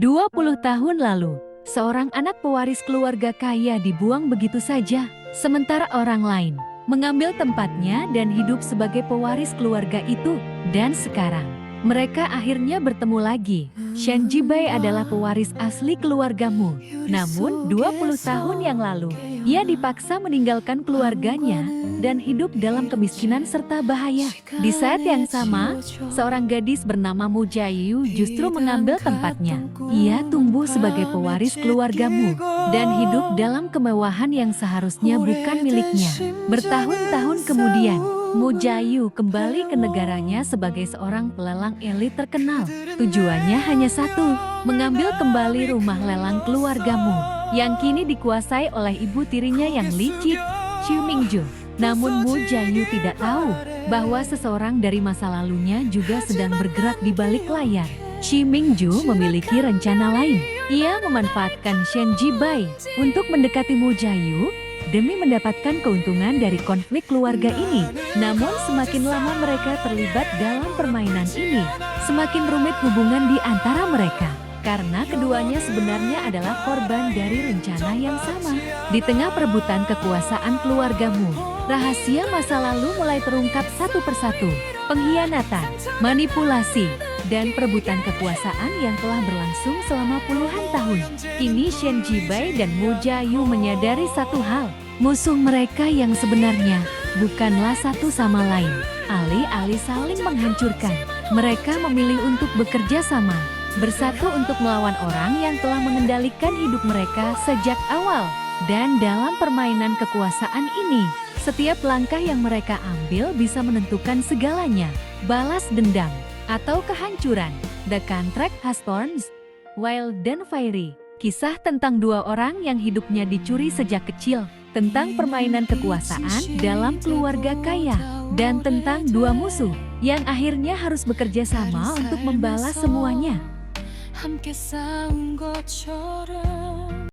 20 tahun lalu, seorang anak pewaris keluarga kaya dibuang begitu saja, sementara orang lain mengambil tempatnya dan hidup sebagai pewaris keluarga itu. Dan sekarang, mereka akhirnya bertemu lagi. Shen Jibai adalah pewaris asli keluargamu. Namun 20 tahun yang lalu, ia dipaksa meninggalkan keluarganya dan hidup dalam kemiskinan serta bahaya. Di saat yang sama, seorang gadis bernama Mu Jiayu justru mengambil tempatnya. Ia tumbuh sebagai pewaris keluargamu dan hidup dalam kemewahan yang seharusnya bukan miliknya. Bertahun-tahun kemudian, Mu Jiayu kembali ke negaranya sebagai seorang pelelang elit terkenal. Tujuannya hanya satu, mengambil kembali rumah lelang keluargamu, yang kini dikuasai oleh ibu tirinya yang licik, Xu Mingju. Namun Mu Jiayu tidak tahu bahwa seseorang dari masa lalunya juga sedang bergerak di balik layar. Xu Mingju memiliki rencana lain. Ia memanfaatkan Shen Jibai untuk mendekati Mu Jiayu demi mendapatkan keuntungan dari konflik keluarga ini. Namun semakin lama mereka terlibat dalam permainan ini, semakin rumit hubungan di antara mereka. Karena keduanya sebenarnya adalah korban dari rencana yang sama. Di tengah perebutan kekuasaan keluargamu, rahasia masa lalu mulai terungkap satu persatu. Pengkhianatan, manipulasi, dan perebutan kekuasaan yang telah berlangsung selama puluhan tahun. Kini Shen Jibai dan Mu Jiayu menyadari satu hal. Musuh mereka yang sebenarnya bukanlah satu sama lain. Alih-alih saling menghancurkan, mereka memilih untuk bekerja sama, bersatu untuk melawan orang yang telah mengendalikan hidup mereka sejak awal. Dan dalam permainan kekuasaan ini, setiap langkah yang mereka ambil bisa menentukan segalanya. Balas dendam atau kehancuran. The Contract Has Thorns, Wild and Fiery. Kisah tentang dua orang yang hidupnya dicuri sejak kecil, tentang permainan kekuasaan dalam keluarga kaya, dan tentang dua musuh yang akhirnya harus bekerja sama untuk membalas semuanya.